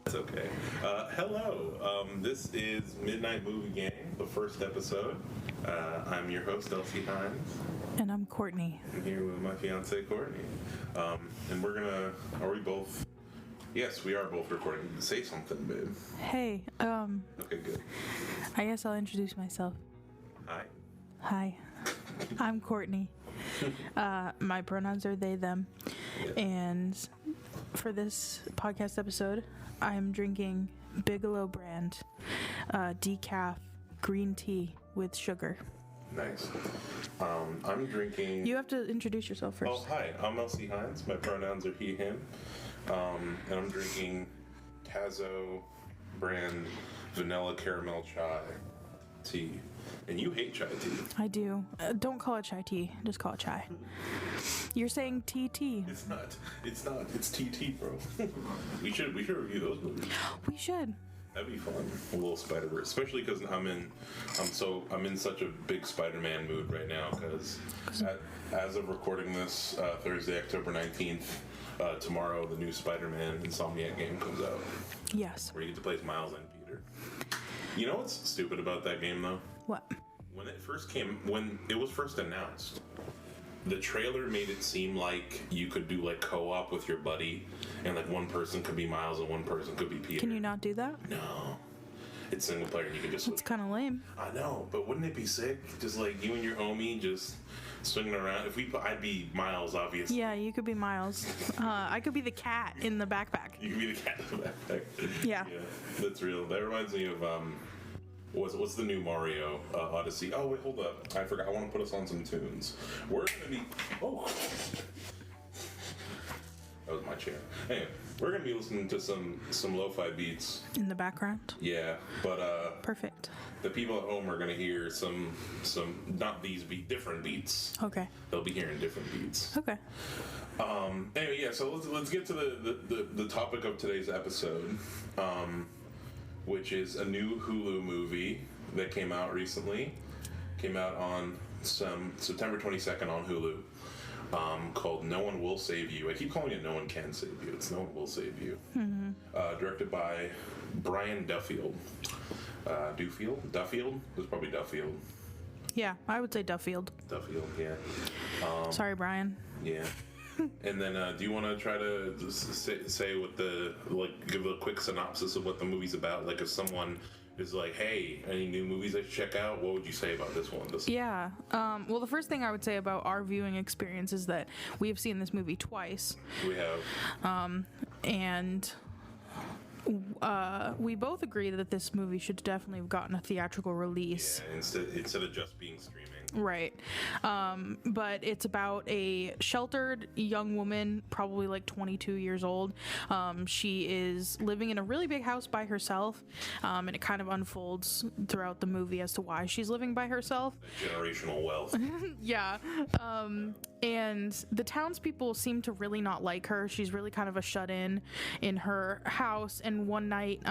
That's okay. Hello. This is Midnight Movie Gang, the first episode. I'm your host, Elsie Hines. And I'm Courtney. I'm here with my fiance, Courtney. And we're gonna... Are we both... Yes, we are both recording. Say something, babe. Hey, Okay, good. I guess I'll introduce myself. Hi. Hi. I'm Courtney. My pronouns are they, them. Yeah. And for this podcast episode, I'm drinking Bigelow brand decaf green tea with sugar. Nice. I'm drinking... You have to introduce yourself first. Oh, hi. I'm Elsie Hines. My pronouns are he, him. And I'm drinking Tazo brand vanilla caramel chai tea. And you hate chai tea. I do. Don't call it chai tea. Just call it chai. You're saying TT. It's not. It's TT, bro. we should review those movies. We should. That'd be fun. A little Spider-Verse, especially because I'm in such a big Spider-Man mood right now. Because as of recording this Thursday, October 19th, tomorrow the new Spider-Man Insomniac game comes out. Yes. Where you get to play as Miles and Peter. You know what's stupid about that game though? What? When it was first announced, the trailer made it seem like you could do like co-op with your buddy, and like one person could be Miles and one person could be Peter. Can you not do that? No. It's single player and you can just... It's kind of lame. I know, but wouldn't it be sick? Just like you and your homie just swinging around. I'd be Miles, obviously. Yeah, you could be Miles. I could be the cat in the backpack. You could be the cat in the backpack. Yeah. Yeah, that's real. That reminds me of... What's the new Mario Odyssey? Oh, wait, hold up. I forgot. I want to put us on some tunes. We're going to be... Oh. That was my chair. Anyway, we're going to be listening to some lo-fi beats. In the background? Yeah, but... Perfect. The people at home are going to hear some not these different beats. Okay. They'll be hearing different beats. Okay. Anyway, yeah, so let's get to the topic of today's episode. Which is a new Hulu movie that came out recently. Came out on September 22nd on Hulu, called No One Will Save You. I keep calling it No One Can Save You. It's No One Will Save You. Mm-hmm. Directed by Brian Duffield. Duffield? It was probably Duffield. Yeah, I would say Duffield. Duffield, yeah. Sorry, Brian. Yeah. And then, do you want to try to say what give a quick synopsis of what the movie's about? Like, if someone is like, hey, any new movies I should check out, what would you say about this one? Yeah. Well, the first thing I would say about our viewing experience is that we have seen this movie twice. We have. And we both agree that this movie should definitely have gotten a theatrical release. Yeah, instead of just being streaming. Right. But it's about a sheltered young woman, probably like 22 years old. She is living in a really big house by herself, and it kind of unfolds throughout the movie as to why she's living by herself. Generational wealth. Yeah. And the townspeople seem to really not like her. She's really kind of a shut-in in her house, and one night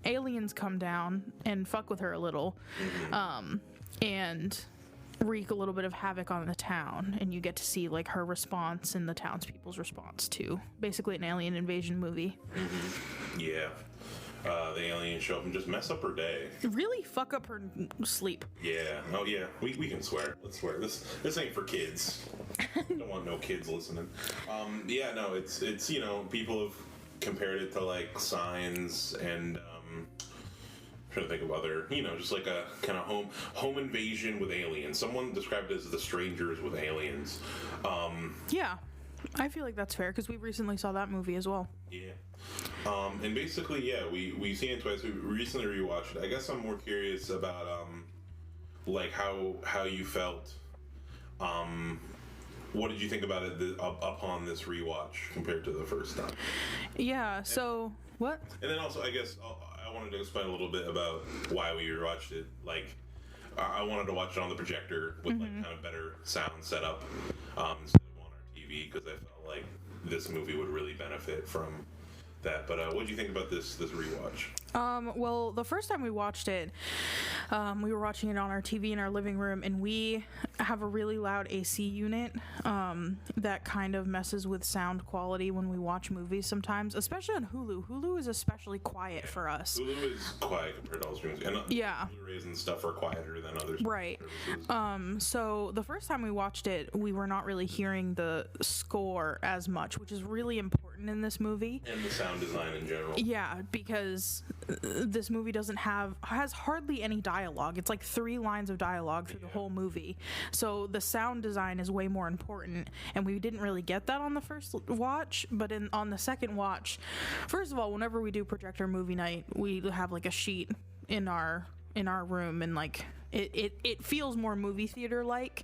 aliens come down and fuck with her a little. Mm-hmm. And wreak a little bit of havoc on the town, and you get to see like her response and the townspeople's response to basically an alien invasion movie. Mm-hmm. Yeah. The aliens show up and just mess up her day. Really fuck up her sleep. Yeah. Oh yeah. We can swear. Let's swear. This ain't for kids. Don't want no kids listening. Yeah. No. It's people have compared it to like Signs and. Trying to think of other, just like a kind of home invasion with aliens. Someone described it as The Strangers with aliens. Yeah, I feel like that's fair because we recently saw that movie as well. Yeah. And basically, yeah, we've seen it twice. We recently rewatched it. I guess I'm more curious about like how you felt. What did you think about it upon this rewatch compared to the first time? Yeah. So what? And then also, I guess. I wanted to explain a little bit about why we rewatched it. Like, I wanted to watch it on the projector with like kind of better sound setup instead of on our TV because I felt like this movie would really benefit from that. But what do you think about this rewatch? Well, the first time we watched it, we were watching it on our TV in our living room, and we have a really loud AC unit that kind of messes with sound quality when we watch movies sometimes, especially on Hulu. Hulu is especially quiet for us. Hulu is quiet compared to all streams, and yeah, Blu-rays and stuff are quieter than others. Right. So the first time we watched it, we were not really hearing the score as much, which is really important in this movie. And the sound design in general. Yeah, because this movie has hardly any dialogue. It's like 3 lines of dialogue through the whole movie. So the sound design is way more important, and we didn't really get that on the first watch, but on the second watch, first of all, whenever we do projector movie night, we have like a sheet in our room, and like it feels more movie theater like.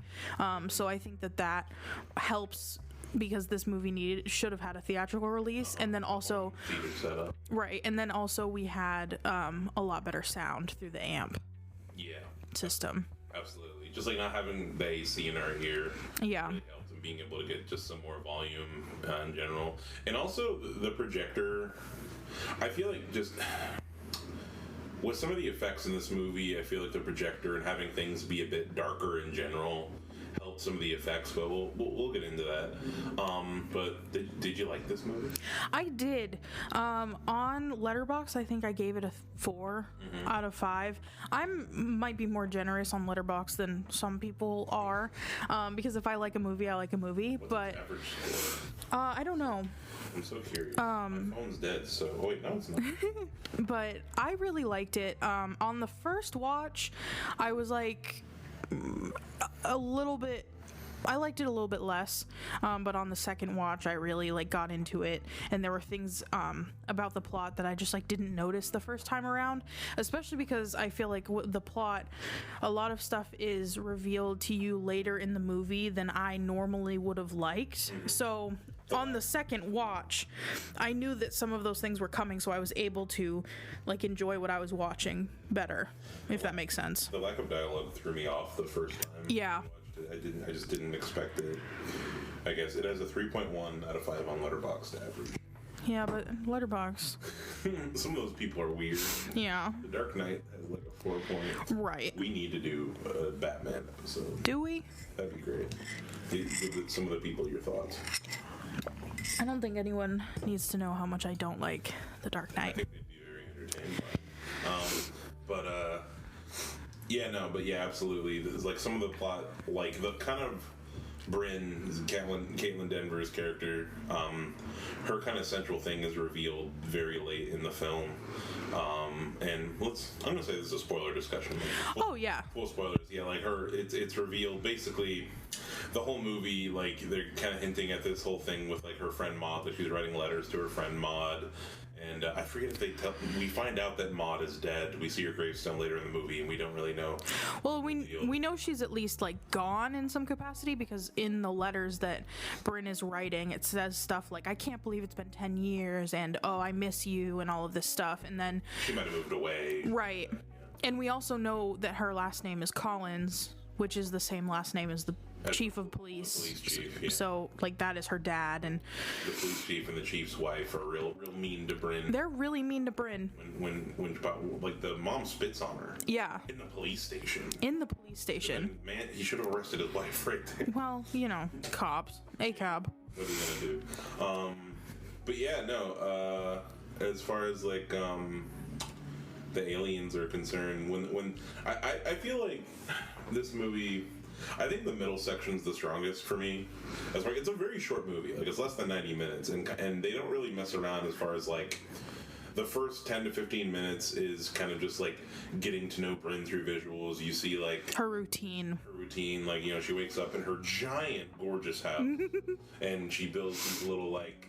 So I think that helps, because this movie should have had a theatrical release, and then also right, and then also we had a lot better sound through the amp system. Absolutely, just like not having the AC in our ear really helps, and being able to get just some more volume in general, and also the projector. I feel like just with some of the effects in this movie, I feel like the projector and having things be a bit darker in general helped some of the effects, but we'll get into that. But did you like this movie? I did. On Letterboxd, I think I gave it a 4 out of 5. I might be more generous on Letterboxd than some people are, because if I like a movie, I like a movie. What's but the average score? I don't know. I'm so curious. My phone's dead, so wait, no, it's not. But I really liked it. On the first watch, I was like a little bit. I liked it a little bit less, but on the second watch, I really like got into it, and there were things about the plot that I just like didn't notice the first time around, especially because I feel like the plot, a lot of stuff is revealed to you later in the movie than I normally would have liked. So on the second watch, I knew that some of those things were coming, so I was able to like enjoy what I was watching better, if that makes sense. The lack of dialogue threw me off the first time. Yeah. I just didn't expect it. I guess it has a 3.1 out of 5 on Letterboxd average. Yeah, but Letterboxd. Some of those people are weird. Yeah. The Dark Knight has like a 4 point. Right. We need to do a Batman episode. Do we? That'd be great. Some of the people, your thoughts. I don't think anyone needs to know how much I don't like The Dark Knight. I think they'd be very entertained by it. But yeah, absolutely. There's like some of the plot, like the kind of Bryn, Caitlin Denver's character, her kind of central thing is revealed very late in the film. And I'm gonna say this is a spoiler discussion. Full spoilers. Yeah, like it's revealed basically the whole movie, like they're kind of hinting at this whole thing with like her friend Maud, that she's writing letters to her friend Maud. And I forget if we find out that Maud is dead. We see her gravestone later in the movie, and we don't really know. Well, we know she's at least like gone in some capacity, because in the letters that Bryn is writing, it says stuff like, "I can't believe it's been 10 years," and "Oh, I miss you," and all of this stuff. And then she might have moved away. Right. And we also know that her last name is Collins, which is the same last name as the chief of police. The police chief, yeah. So like that is her dad, and the police chief and the chief's wife are real mean to Bryn. They're really mean to Bryn. When like the mom spits on her. Yeah. In the police station. And, man, he should have arrested his wife right there. Well, cops. A cab. What are you gonna do? But yeah, no. As far as like the aliens are concerned, when I feel like this movie, I think the middle section's the strongest for me. It's a very short movie, like it's less than 90 minutes, and they don't really mess around as far as like the first 10 to 15 minutes is kind of just like getting to know Bryn through visuals. You see like her routine, like she wakes up in her giant gorgeous house and she builds these little like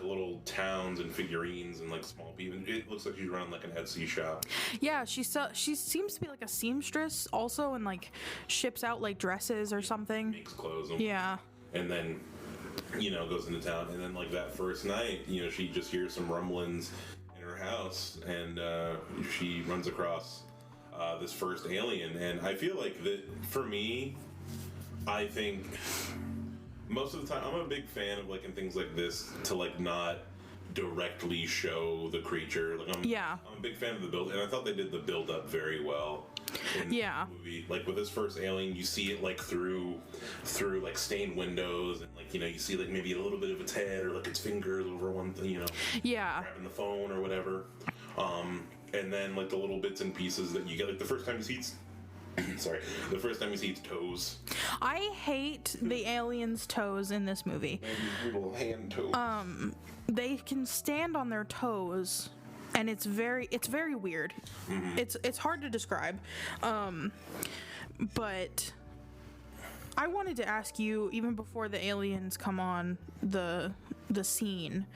little towns and figurines and like small people. It looks like she's running like an Etsy shop. Yeah, she seems to be like a seamstress also, and like ships out like dresses or something. Makes clothes. And then goes into town, and then like that first night, she just hears some rumblings in her house, and she runs across this first alien. And I feel like that for me, I think most of the time I'm a big fan of like in things like this to like not directly show the creature. Like I'm a big fan of the build, and I thought they did the build up very well in the movie. Like with this first alien, you see it like through like stained windows, and like, you know, you see like maybe a little bit of its head or like its fingers over one thing, you know, grabbing the phone or whatever. And then like the little bits and pieces that you get, like the first time you see its the first time you see its toes. I hate the aliens' toes in this movie. Maybe little hand toes. They can stand on their toes, and it's very weird. Mm-hmm. It's hard to describe. But I wanted to ask you, even before the aliens come on the scene,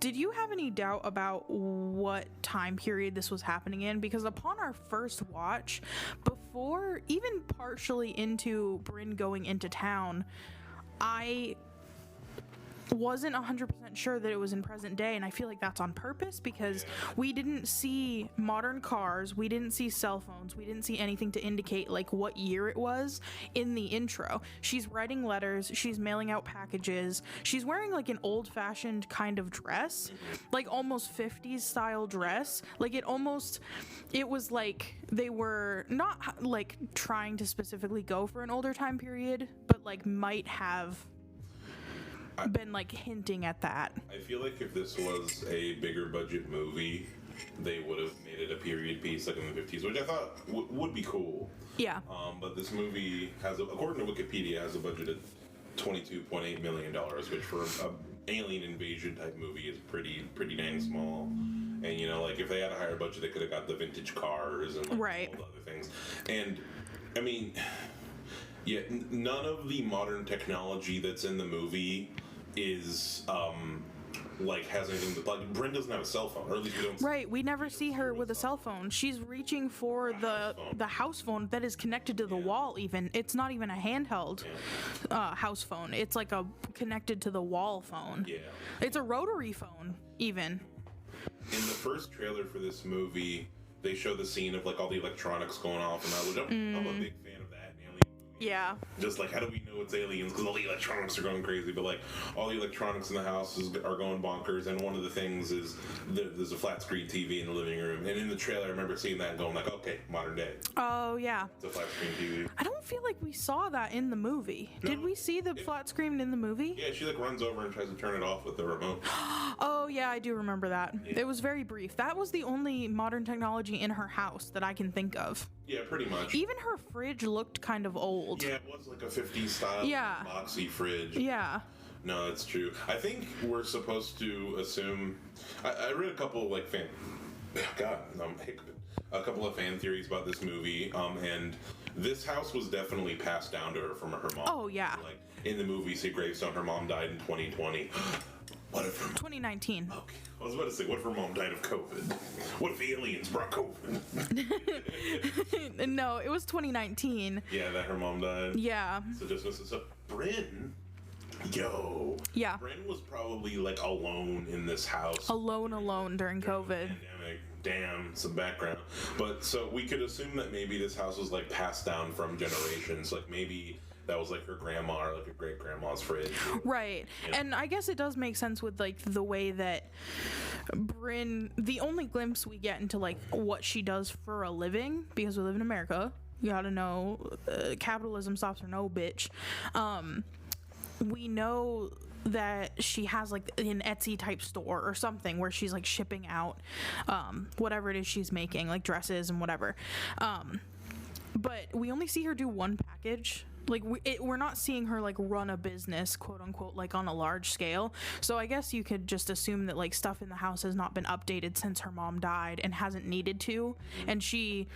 did you have any doubt about what time period this was happening in? Because upon our first watch, before even partially into Bryn going into town, I wasn't 100% sure that it was in present day, and I feel like that's on purpose, because we didn't see modern cars, we didn't see cell phones, we didn't see anything to indicate like what year it was in the intro. She's writing letters, she's mailing out packages, she's wearing like an old-fashioned kind of dress, like almost 50s style dress. Like it was like they were not like trying to specifically go for an older time period, but like might have been like hinting at that. I feel like if this was a bigger budget movie, they would have made it a period piece like in the 50s, which I thought would be cool. Yeah. But this movie has, according to Wikipedia, has a budget of $22.8 million, which for an alien invasion type movie is pretty dang small. And, you know, like if they had a higher budget, they could have got the vintage cars and like all the other things. And I mean, yeah, none of the modern technology that's in the movie is like has anything to, like, Bryn doesn't have a cell phone, or at least we don't. Right, we never see her with a cell phone. She's reaching for the house phone that is connected to the wall. Even it's not even a handheld house phone. It's like a connected to the wall phone. Yeah, it's a rotary phone even. In the first trailer for this movie, they show the scene of like all the electronics going off, and I'm a big fan of that in alien movies. Yeah. Just like, how do we know it's aliens? Because all the electronics are going crazy, but like all the electronics in the house are going bonkers, and one of the things is there's a flat screen TV in the living room, and in the trailer I remember seeing that and going like, okay, modern day. Oh yeah. It's a flat screen TV. I don't feel like we saw that in the movie. No. Did we see the flat screen in the movie? Yeah, she like runs over and tries to turn it off with the remote. Oh yeah, I do remember that. Yeah. It was very brief. That was the only modern technology in her house that I can think of. Yeah, pretty much. Even her fridge looked kind of old. Yeah, it was like a 50s style boxy fridge. Yeah. No, that's true. I think we're supposed to assume... I read a couple of, like, a couple of fan theories about this movie, and this house was definitely passed down to her from her mom. Oh, yeah. Like, in the movie, see Gravestone, her mom died in 2020. What if her mom... 2019. Okay. I was about to say, what if her mom died of COVID? What if the aliens brought COVID? No, it was 2019. Yeah, that her mom died? Yeah. So Bryn... Yeah. Bryn was probably, like, alone in this house. Alone during COVID. Pandemic. Damn, some background. But, so we could assume that maybe this house was, like, passed down from generations. Like, maybe... that was like her grandma or like her great grandma's fridge. Right. Yeah. And I guess it does make sense with like the way that Bryn, the only glimpse we get into like what she does for a living, because we live in America, you gotta know capitalism stops her no bitch. We know that she has like an Etsy type store or something where she's like shipping out whatever it is she's making, like dresses and whatever. But we only see her do one package. Like, we're not seeing her, like, run a business, quote-unquote, like, on a large scale. So I guess you could just assume that, like, stuff in the house has not been updated since her mom died and hasn't needed to. And she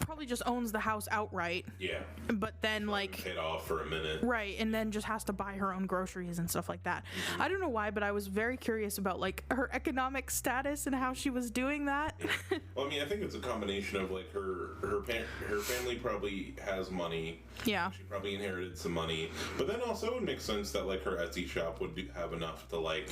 probably just owns the house outright. Yeah. But then, like... paid off for a minute. Right, and then just has to buy her own groceries and stuff like that. Mm-hmm. I don't know why, but I was very curious about, like, her economic status and how she was doing that. Well, I mean, I think it's a combination of, like, her family probably has money. Yeah. She probably inherited some money. But then also it makes sense that, like, her Etsy shop would have enough to, like,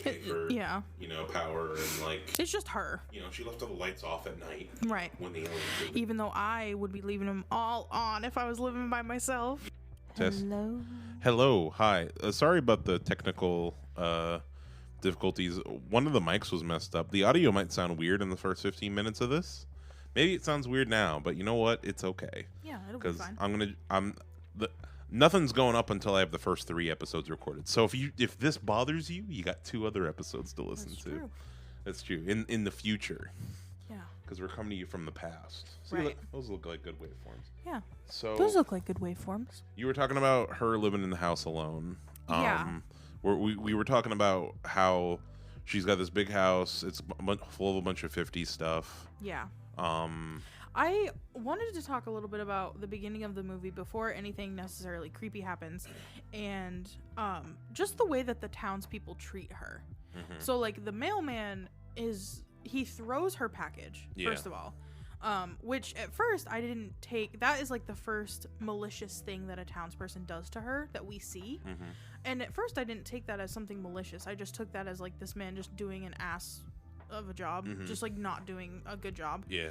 pay for, you know, power and, like... It's just her. You know, she left all the lights off at night. Right. When the aliens Even though I would be leaving them all on if I was living by myself. Hello. Hi. Sorry about the technical difficulties. One of the mics was messed up. The audio might sound weird in the first 15 minutes of this. Maybe it sounds weird now, but you know what? It's okay. Yeah, it'll be fine. Nothing's going up until I have the first 3 episodes recorded. So if this bothers you, you got 2 other episodes to listen to. True. That's true. In the future. Yeah. Because we're coming to you from the past. See, right. Those look like good waveforms. Yeah. So those look like good waveforms. You were talking about her living in the house alone. Yeah. We were talking about how she's got this big house. It's full of a bunch of 50s stuff. Yeah. I wanted to talk a little bit about the beginning of the movie before anything necessarily creepy happens, and just the way that the townspeople treat her. Mm-hmm. So, like, the mailman he throws her package, first of all, which at first I didn't take. That is, like, the first malicious thing that a townsperson does to her that we see. Mm-hmm. And at first I didn't take that as something malicious. I just took that as, like, this man just doing an ass of a job, mm-hmm. just, like, not doing a good job. Yeah.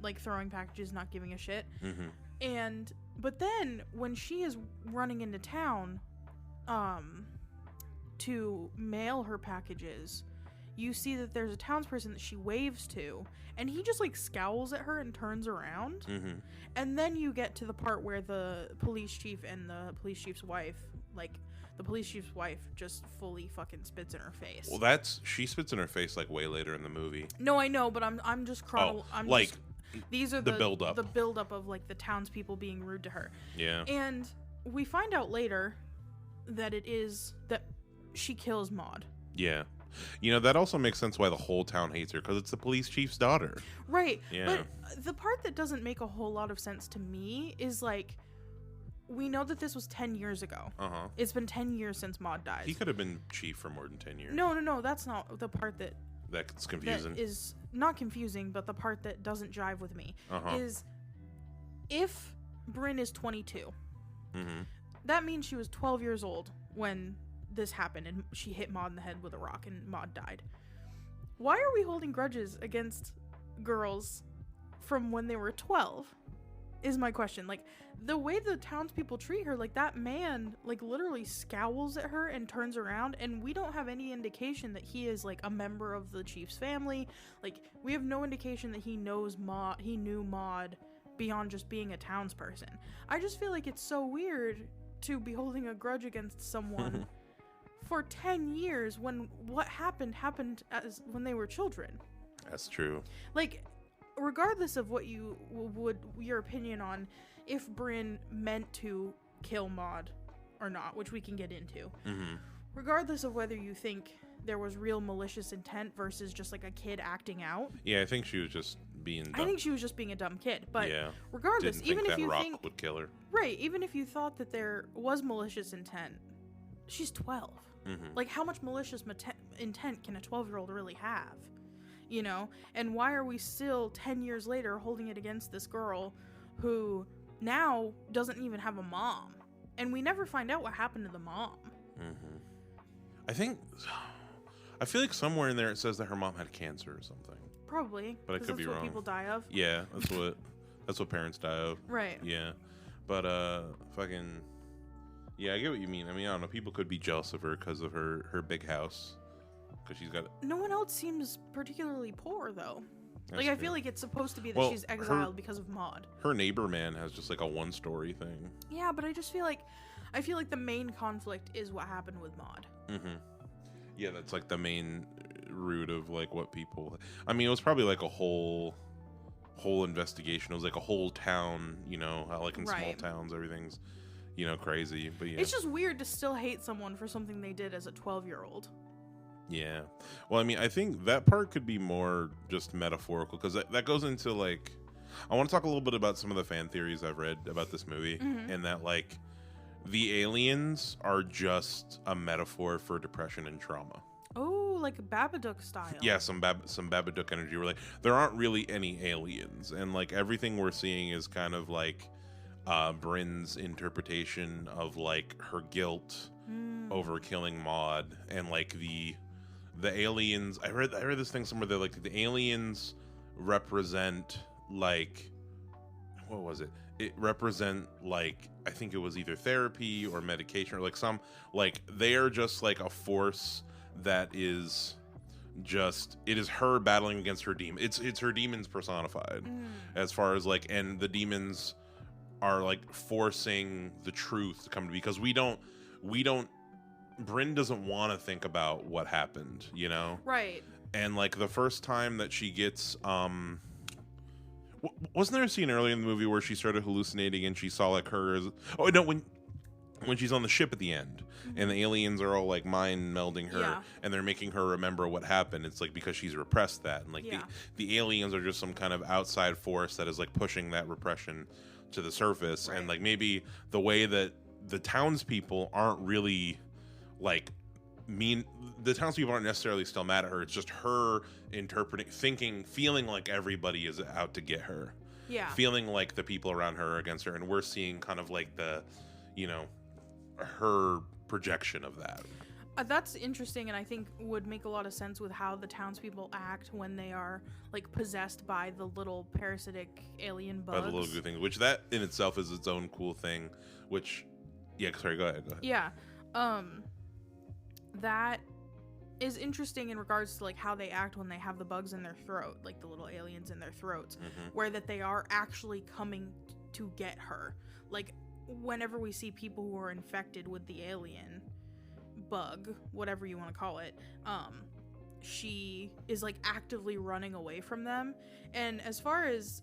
Like, throwing packages, not giving a shit. Mm-hmm. But then when she is running into town to mail her packages, you see that there's a townsperson that she waves to, and he just, like, scowls at her and turns around. Mm-hmm. And then you get to the part where the police chief and the police chief's wife, like, the police chief's wife just fully fucking spits in her face. Well, she spits in her face, like, way later in the movie. No, I know, but I'm just these are the build-up. The build-up of, like, the townspeople being rude to her. Yeah. And we find out later that that she kills Maud. Yeah. You know, that also makes sense why the whole town hates her, because it's the police chief's daughter. Right. Yeah. But the part that doesn't make a whole lot of sense to me is, like, we know that this was 10 years ago. Uh-huh. It's been 10 years since Maud died. He could have been chief for more than 10 years. No. That's not the part that's confusing. That is not confusing, but the part that doesn't jive with me is if Bryn is 22, mm-hmm. that means she was 12 years old when this happened and she hit Maud in the head with a rock and Maud died. Why are we holding grudges against girls from when they were 12? Is my question. Like, the way the townspeople treat her, like, that man, like, literally scowls at her and turns around, and we don't have any indication that he is, like, a member of the chief's family. Like, we have no indication that he knew Maud beyond just being a townsperson. I just feel like it's so weird to be holding a grudge against someone for 10 years when what happened as when they were children. That's true. Like, regardless of what your opinion on if Bryn meant to kill Maud or not, which we can get into, regardless of whether you think there was real malicious intent versus just, like, a kid acting out. Yeah, I think she was just being dumb. I think she was just being a dumb kid. But yeah, regardless, even if you think would kill her. Right, even if you thought that there was malicious intent, she's 12. Like, how much malicious intent can a 12-year-old really have? You know? And why are we still 10 years later holding it against this girl who now doesn't even have a mom? And we never find out what happened to the mom. I feel like somewhere in there it says that her mom had cancer or something. Probably. But I could be wrong. That's what people die of. Yeah, that's what parents die of. Right. Yeah. But yeah, I get what you mean. I mean, I don't know. People could be jealous of her because of her big house. Because she's got... No one else seems particularly poor, though. That's like, true. I feel like it's supposed to be that she's exiled because of Maud. Her neighbor man has just, like, a one-story thing. Yeah, but I just feel like... the main conflict is what happened with Maud. Yeah, that's, like, the main root of, like, what people... I mean, it was probably, like, a whole investigation. It was, like, a whole town, you know, how, like, in small towns, everything's, you know, crazy. But, yeah. It's just weird to still hate someone for something they did as a 12-year-old. Yeah. Well, I mean, I think that part could be more just metaphorical, because that goes into, like... I want to talk a little bit about some of the fan theories I've read about this movie, and that, like, the aliens are just a metaphor for depression and trauma. Oh, like Babadook style. Yeah, some Babadook energy. Where, like, there aren't really any aliens, and, like, everything we're seeing is kind of like Bryn's interpretation of, like, her guilt over killing Maud, and, like, the aliens. I read this thing somewhere that, like, the aliens represent, like, what was it? It represent, like, I think it was either therapy or medication or, like, some, like, they are just, like, a force that is just, it is her battling against her demon. It's her demons personified, as far as like, and the demons are like forcing the truth to come to, because we don't Bryn doesn't want to think about what happened, you know? Right. And like the first time that she gets wasn't there a scene earlier in the movie where she started hallucinating and she saw like her as, oh no, when she's on the ship at the end, and the aliens are all like mind melding her, and they're making her remember what happened. It's like because she's repressed that, and like the aliens are just some kind of outside force that is like pushing that repression to the surface. And like maybe the way that the townspeople aren't really like the townspeople aren't necessarily still mad at her. It's just her interpreting, thinking, feeling like everybody is out to get her. Yeah. Feeling like the people around her are against her, and we're seeing kind of like the, you know, her projection of that. That's interesting, and I think would make a lot of sense with how the townspeople act when they are like possessed by the little parasitic alien bugs. By the little good things, which that in itself is its own cool thing. Which, yeah, sorry, go ahead. Yeah, that is interesting in regards to like how they act when they have the bugs in their throat, like the little aliens in their throats, where that they are actually coming to get her. Like whenever we see people who are infected with the alien bug, whatever you want to call it, she is like actively running away from them. And as far as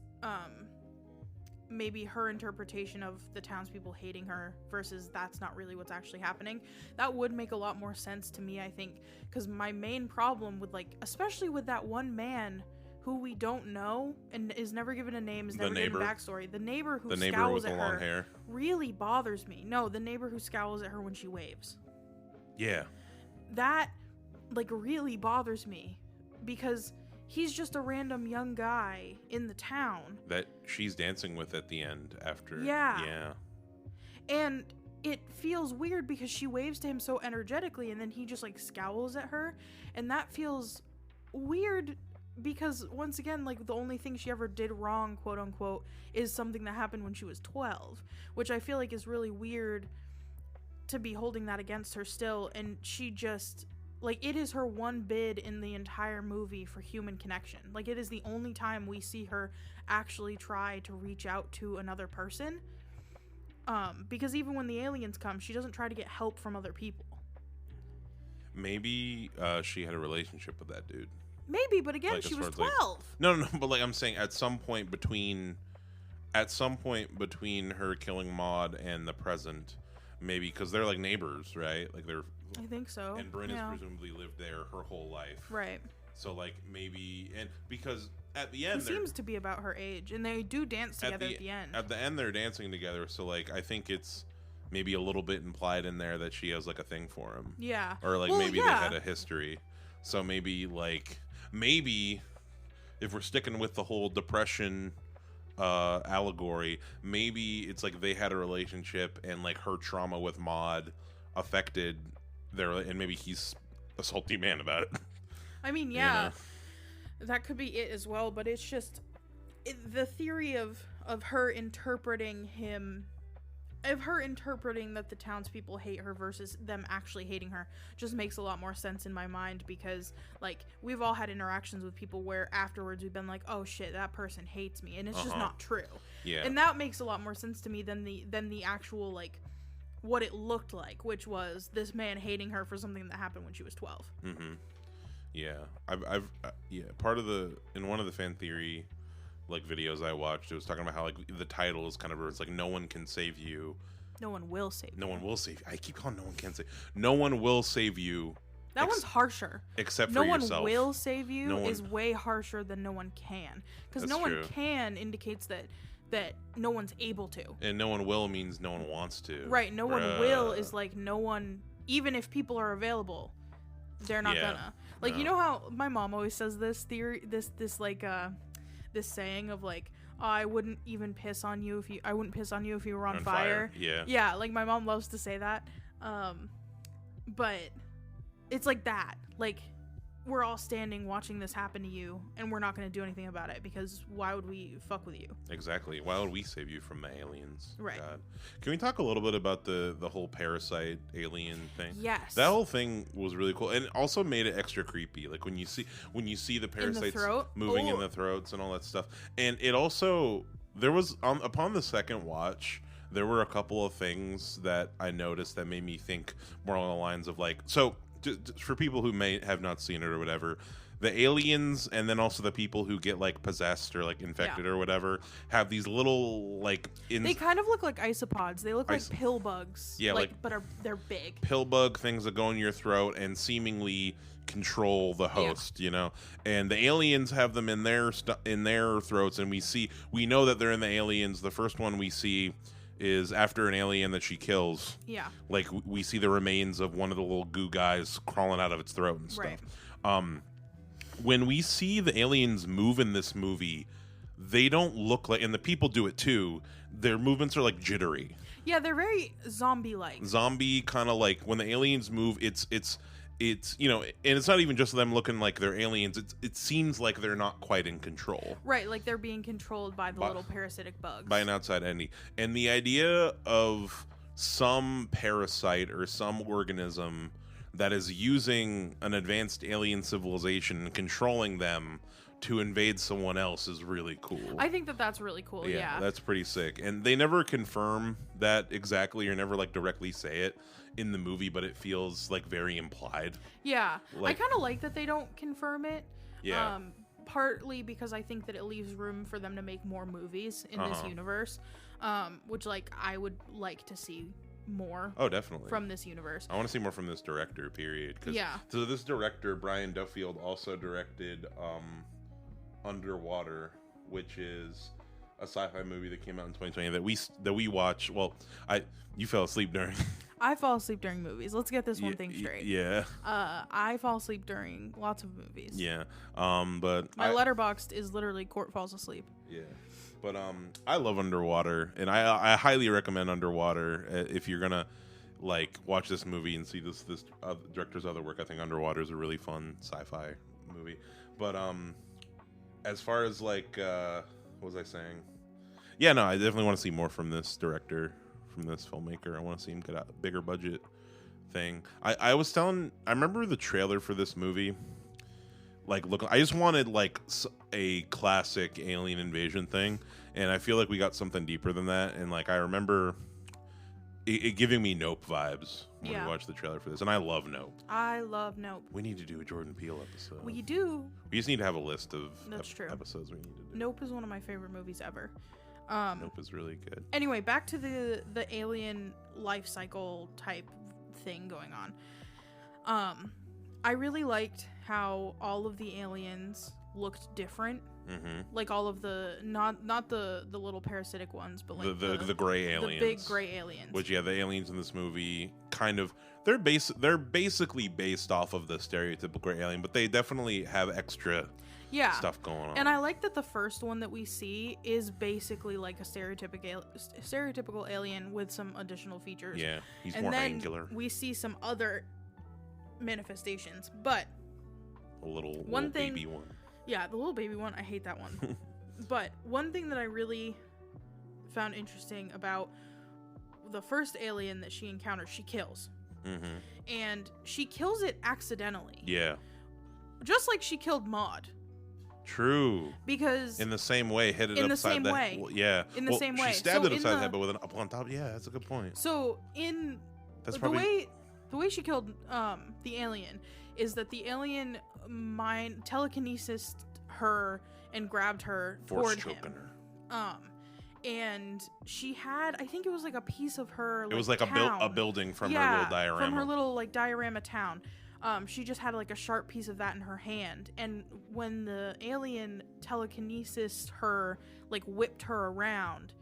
maybe her interpretation of the townspeople hating her versus that's not really what's actually happening, that would make a lot more sense to me, I think, because my main problem with like, especially with that one man who we don't know and is never given a name, is never given backstory, the neighbor who scowls at her really bothers me. No, the neighbor who scowls at her when she waves. Yeah. That like really bothers me because he's just a random young guy in the town that she's dancing with at the end after. Yeah. And it feels weird because she waves to him so energetically and then he just like scowls at her, and that feels weird because once again, like the only thing she ever did wrong, quote unquote, is something that happened when she was 12, which I feel like is really weird to be holding that against her still. And she just like, it is her one bid in the entire movie for human connection. Like, it is the only time we see her actually try to reach out to another person. Because even when the aliens come, she doesn't try to get help from other people. Maybe she had a relationship with that dude. Maybe, but again, like, she was 12. Like, no, but like I'm saying, at some point between her killing Maud and the present, maybe, because they're like neighbors, right? Like they're. I think so. And Bryn has presumably lived there her whole life. Right. So like maybe, and because at the end he seems to be about her age, and they do dance together at the end. At the end, they're dancing together. So like I think it's maybe a little bit implied in there that she has like a thing for him. Yeah. Or like maybe they had a history. So maybe if we're sticking with the whole depression allegory, maybe it's like they had a relationship and like her trauma with Maud affected their, and maybe he's a salty man about it. I mean, yeah, that could be it as well, but it's just the theory of her interpreting him, of her interpreting that the townspeople hate her versus them actually hating her just makes a lot more sense in my mind, because like we've all had interactions with people where afterwards we've been like, oh shit, that person hates me, and it's just not true. Yeah. And that makes a lot more sense to me than the actual like what it looked like, which was this man hating her for something that happened when she was 12. Mm-hmm. Yeah. I've part of in one of the fan theory like videos I watched, it was talking about how like the title is kind of, it's like no one can save you. No one will save you. No one will save you. I keep calling no one can save. No one will save you. That one's harsher. Except for yourself. No one will save you is way harsher than no one can. Because no one can indicates that no one's able to. And no one will means no one wants to. Right. No one will is like no one, even if people are available, they're not gonna. Like, you know how my mom always says this theory, this saying of like, oh, I wouldn't piss on you if you were on fire. Yeah. Yeah, like my mom loves to say that. But it's like that. Like we're all standing watching this happen to you, and we're not going to do anything about it, because why would we fuck with you? Exactly. Why would we save you from the aliens? Right. God. Can we talk a little bit about the whole parasite alien thing? Yes. That whole thing was really cool, and it also made it extra creepy. Like when you see the parasites moving in the throats and all that stuff. And it also, there was upon the second watch, there were a couple of things that I noticed that made me think more along the lines of like, so for people who may have not seen it or whatever, the aliens and then also the people who get like possessed or like infected or whatever have these little like they kind of look like isopods. They look like pill bugs. Yeah, but they're big. Pill bug things that go in your throat and seemingly control the host, you know. And the aliens have them in their throats, and we know that they're in the aliens. The first one we see is after an alien that she kills. Yeah. Like we see the remains of one of the little goo guys crawling out of its throat and stuff. Right. When we see the aliens move in this movie, they don't look like, and the people do it too, their movements are like jittery. Yeah, they're very zombie-like. Zombie kind of like when the aliens move, it's you know, and it's not even just them looking like they're aliens. It seems like they're not quite in control. Right, like they're being controlled by the little parasitic bugs. By an outside entity. And the idea of some parasite or some organism that is using an advanced alien civilization and controlling them to invade someone else is really cool. I think that's really cool, yeah. That's pretty sick. And they never confirm that exactly or never like directly say it in the movie, but it feels like very implied. Yeah. Like, I kind of like that they don't confirm it. Yeah. Partly because I think that it leaves room for them to make more movies in this universe, which like I would like to see more. Oh, definitely. From this universe. I want to see more from this director, period. So this director, Brian Duffield, also directed Underwater, which is a sci-fi movie that came out in 2020 that we watched. Well, you fell asleep during. I fall asleep during movies. Let's get this one thing straight. Yeah. I fall asleep during lots of movies. Yeah. But my Letterboxd is literally Court falls asleep. Yeah. But I love Underwater, and I highly recommend Underwater if you're gonna like watch this movie and see this director's other work. I think Underwater is a really fun sci-fi movie. But as far as like what was I saying? Yeah, no, I definitely want to see more from this director, from this filmmaker. I want to see him get a bigger budget thing. I remember the trailer for this movie. Like, look, I just wanted like a classic alien invasion thing, and I feel like we got something deeper than that. And like, I remember it giving me Nope vibes when we watched the trailer for this, and I love Nope. I love Nope. We need to do a Jordan Peele episode. We do. We just need to have a list of episodes we need to do. Nope is one of my favorite movies ever. Nope is really good. Anyway, back to the alien life cycle type thing going on. I really liked how all of the aliens looked different. Mm-hmm. Like all of the not the little parasitic ones, but like the gray aliens, the big gray aliens. Which the aliens in this movie kind of they're basically based off of the stereotypical gray alien, but they definitely have extra stuff going on. And I like that the first one that we see is basically like a stereotypical alien with some additional features. Yeah, he's more angular. We see some other manifestations, but a little baby one. Yeah, the little baby one. I hate that one. But one thing that I really found interesting about the first alien that she encounters, she kills. Mm-hmm. And she kills it accidentally. Yeah. Just like she killed Maud. True. Because in the same way, hit it in upside the same way. Well, yeah. In the same way. She stabbed it upside the head, but with an up on top. Yeah, that's a good point. So the way she killed the alien is that the alien telekinesis her and grabbed her toward him. Her. And she had, I think it was like a piece of her. Like, it was like a building from her little diorama. From her little like diorama town. She just had like a sharp piece of that in her hand, and when the alien telekinesis her, like whipped her around,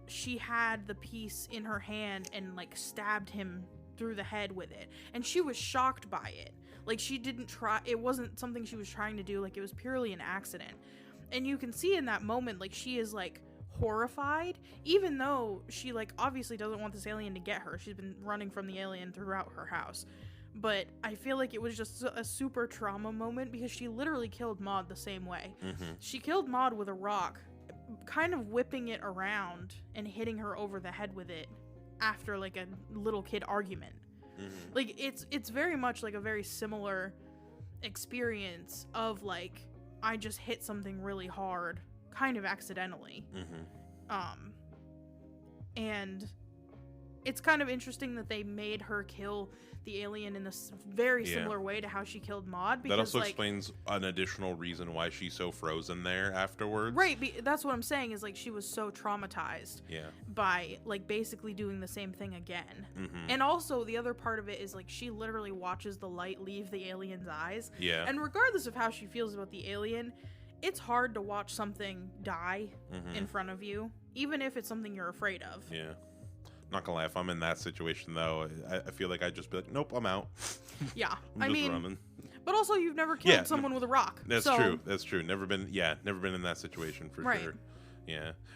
she had the piece in her hand and like stabbed him through the head with it, and she was shocked by it. Like she didn't try, it wasn't something she was trying to do, like it was purely an accident. And you can see in that moment, like she is like horrified, even though she like obviously doesn't want this alien to get her. She's been running from the alien throughout her house. but I feel like it was just a super trauma moment because she literally killed Maud the same way. She killed Maud with a rock, kind of whipping it around and hitting her over the head with it after like a little kid argument. Like it's very much like a very similar experience of like, I just hit something really hard kind of accidentally. And it's kind of interesting that they made her kill the alien in this very similar way to how she killed Maud. Because, that also explains an additional reason why she's so frozen there afterwards. Right, that's what I'm saying, is like she was so traumatized by like basically doing the same thing again. And also the other part of it is like she literally watches the light leave the alien's eyes. And regardless of how she feels about the alien, it's hard to watch something die in front of you, even if it's something you're afraid of. Not gonna lie, if I'm in that situation though, I feel like I'd just be like, nope, I'm out. I mean, running. But also you've never killed someone with a rock. That's true. Never been in that situation for sure.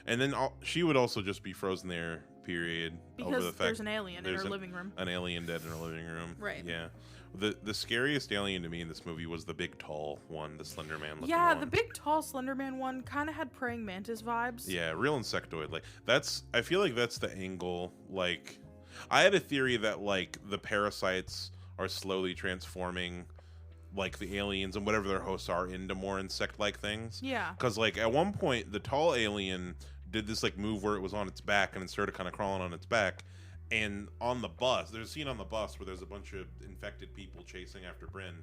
And then she would also just be frozen there, period. Because over the fact there's an alien in her living room. An alien dead in her living room. Right. Yeah. The scariest alien to me in this movie was the big tall one, the Slender Man looking one. Yeah, the big tall Slender Man one kind of had praying mantis vibes. Yeah, real insectoid. Like I feel like that's the angle. Like, I had a theory that like the parasites are slowly transforming like the aliens and whatever their hosts are into more insect-like things. Yeah. Because like at one point the tall alien did this like move where it was on its back and it started kind of crawling on its back. And on the bus, there's a scene on the bus where there's a bunch of infected people chasing after Bryn.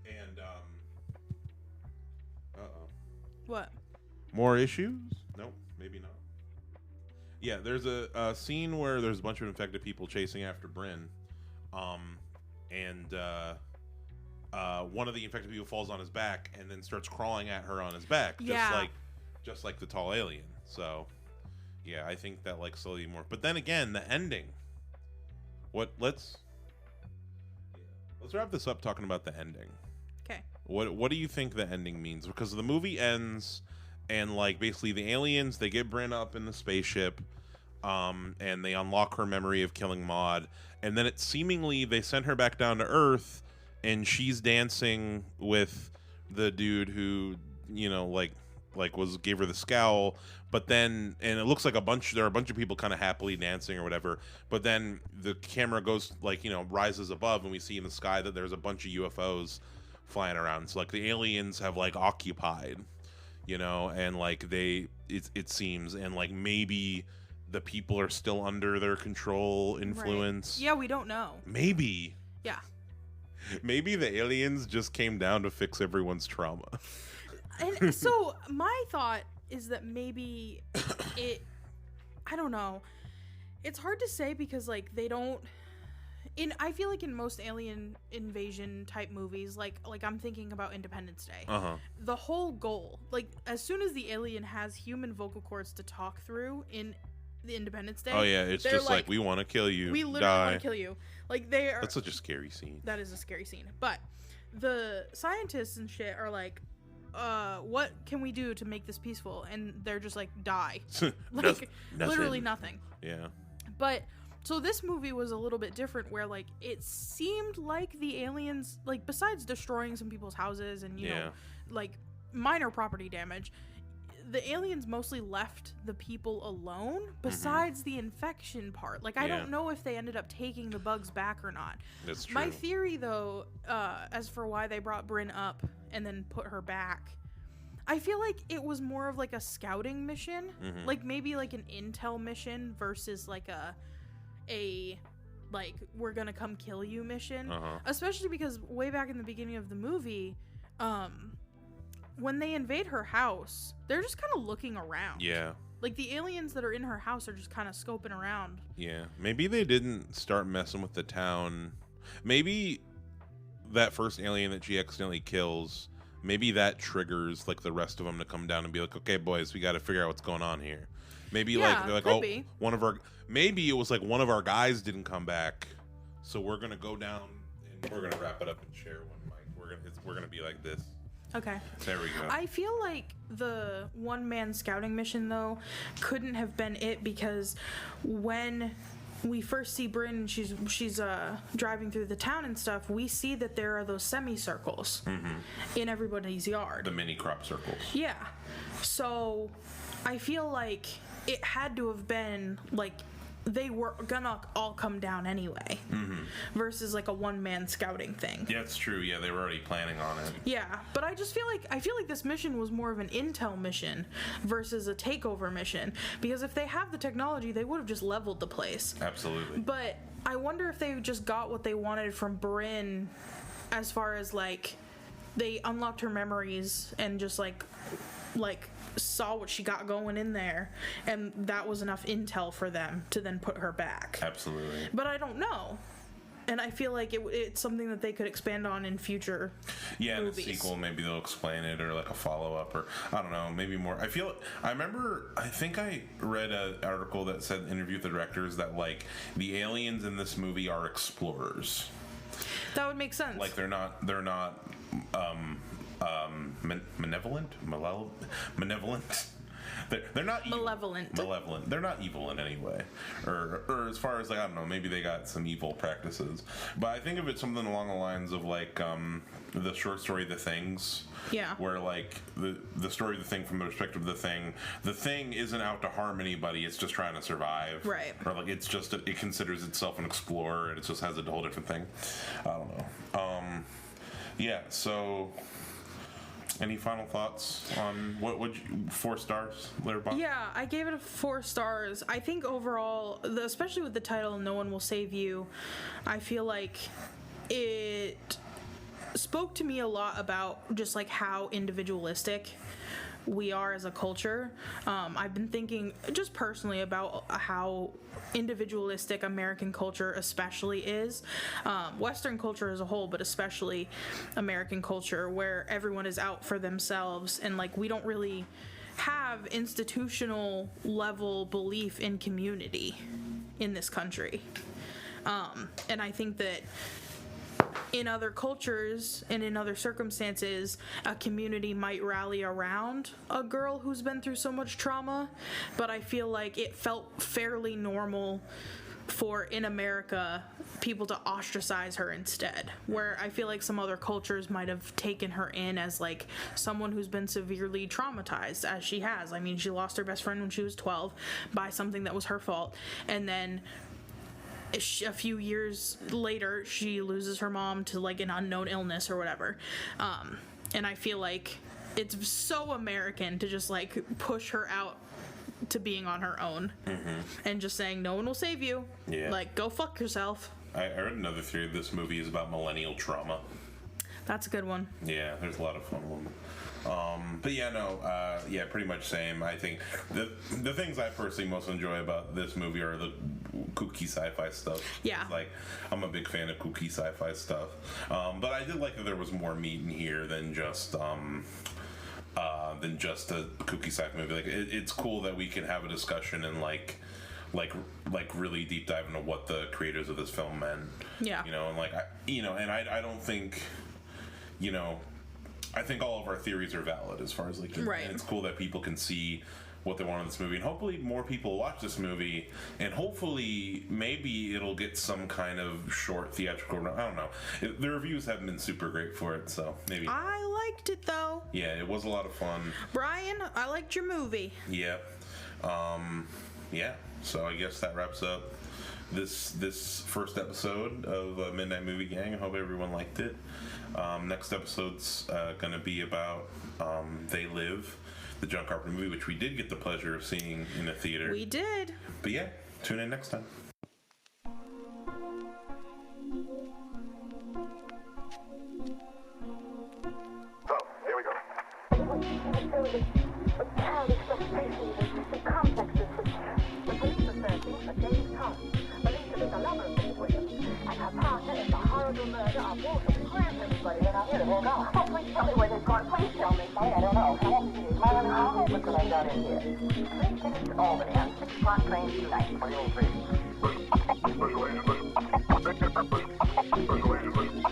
And, What? More issues? Nope, maybe not. Yeah, there's a scene where there's a bunch of infected people chasing after Bryn. And one of the infected people falls on his back and then starts crawling at her on his back. Just like the tall alien. So... yeah, I think that like slowly more. But then again, the ending. Let's wrap this up talking about the ending. Okay. What do you think the ending means? Because the movie ends and like basically the aliens, they get Bryn up in the spaceship, and they unlock her memory of killing Maud, and then it's seemingly they send her back down to Earth and she's dancing with the dude who, you know, like gave her the scowl, but then, and it looks like there are a bunch of people kind of happily dancing or whatever, but then the camera goes like, you know, rises above and we see in the sky that there's a bunch of UFOs flying around. So like the aliens have like occupied, you know, and like it seems, and like maybe the people are still under their control, influence. Right. Yeah, we don't know. Maybe. Yeah. Maybe the aliens just came down to fix everyone's trauma. And so my thought is that maybe I don't know. It's hard to say because like they don't I feel like in most alien invasion type movies, like I'm thinking about Independence Day. The whole goal, like as soon as the alien has human vocal cords to talk through in the Independence Day. Oh yeah, it's just like we want to kill you. We literally want to kill you. Like they are. That's such a scary scene. That is a scary scene. But the scientists and shit are like, what can we do to make this peaceful? And they're just like, die. Like literally nothing. Yeah. But so this movie was a little bit different where like it seemed like the aliens, like besides destroying some people's houses and you know like minor property damage, the aliens mostly left the people alone besides the infection part. Like I don't know if they ended up taking the bugs back or not. That's true. My theory though, as for why they brought Bryn up and then put her back, I feel like it was more of like a scouting mission, like maybe like an intel mission versus like a like we're gonna come kill you mission. Especially because way back in the beginning of the movie, when they invade her house, they're just kind of looking around. Yeah. Like the aliens that are in her house are just kind of scoping around. Yeah. Maybe they didn't start messing with the town. Maybe that first alien that she accidentally kills, maybe that triggers like the rest of them to come down and be like, okay, boys, we got to figure out what's going on here. Maybe like they're like, oh, maybe it was like one of our guys didn't come back, so we're gonna go down and we're gonna wrap it up and share one mic. We're gonna be like this. Okay. There we go. I feel like the one-man scouting mission, though, couldn't have been it because when we first see Bryn, she's driving through the town and stuff, we see that there are those semicircles in everybody's yard. The mini crop circles. Yeah. So I feel like it had to have been like they were gonna all come down anyway, versus like a one-man scouting thing. Yeah, it's true. Yeah, they were already planning on it. Yeah, but I just feel like this mission was more of an intel mission versus a takeover mission, because if they have the technology, they would have just leveled the place. Absolutely. But I wonder if they just got what they wanted from Bryn, as far as like they unlocked her memories and just like saw what she got going in there, and that was enough intel for them to then put her back. Absolutely. But I don't know, and I feel like it's something that they could expand on in future movies. In the sequel, maybe they'll explain it, or like a follow-up, or I don't know, maybe more. I think I read an article that said, interview with the directors, that like the aliens in this movie are explorers. That would make sense. Like they're not malevolent. They're not evil. Malevolent. They're not evil in any way, or as far as like, I don't know, maybe they got some evil practices. But I think of it something along the lines of like the short story The Things. Yeah. Where like the story of the Thing from the perspective of the Thing isn't out to harm anybody. It's just trying to survive. Right. Or like it considers itself an explorer, and it just has a whole different thing. I don't know. Yeah. So. Any final thoughts on what would you 4 stars, Letterboxd? Yeah, I gave it 4 stars. I think overall, especially with the title "No One Will Save You," I feel like it spoke to me a lot about just like how individualistic we are as a culture. I've been thinking just personally about how individualistic American culture especially is. Western culture as a whole, but especially American culture, where everyone is out for themselves, and like we don't really have institutional level belief in community in this country. And I think that in other cultures and in other circumstances, a community might rally around a girl who's been through so much trauma, but I feel like it felt fairly normal for, in America, people to ostracize her instead, where I feel like some other cultures might have taken her in as like someone who's been severely traumatized, as she has. I mean, she lost her best friend when she was 12 by something that was her fault, and then a few years later she loses her mom to like an unknown illness or whatever, and I feel like it's so American to just like push her out to being on her own, and just saying no one will save you. Like, go fuck yourself. I read another theory. This movie is about millennial trauma. That's a good one. Yeah, there's a lot of fun ones. But yeah, no, pretty much same. I think the things I personally most enjoy about this movie are the kooky sci-fi stuff. Yeah. Like, I'm a big fan of kooky sci-fi stuff. But I did like that there was more meat in here than just a kooky sci-fi movie. Like, it's cool that we can have a discussion and like really deep dive into what the creators of this film meant. Yeah. You know, and like, I don't think, I think all of our theories are valid as far as like, right. And it's cool that people can see what they want in this movie, and hopefully more people watch this movie, and hopefully maybe it'll get some kind of short theatrical run. I don't know. The reviews haven't been super great for it, so maybe. I liked it though. Yeah, it was a lot of fun. Brian, I liked your movie. Yeah. Yeah. So I guess that wraps up this first episode of Midnight Movie Gang. I hope everyone liked it. Next episode's going to be about They Live, the John Carpenter movie, which we did get the pleasure of seeing in a theater. We did. But yeah, tune in next time. So, here we go. The child expectations, the complexes, the police are searching for James Thomas, believed to be the lover of Miss Williams, and her partner in the horrible murder of Walter. Everybody, and I'm here to hold on. Oh, please tell me where they've gone. Please tell me. I don't know. How much could I got in here? 3 tickets to Albany on 6 o'clock train tonight. What do you think? Special agent, special agent.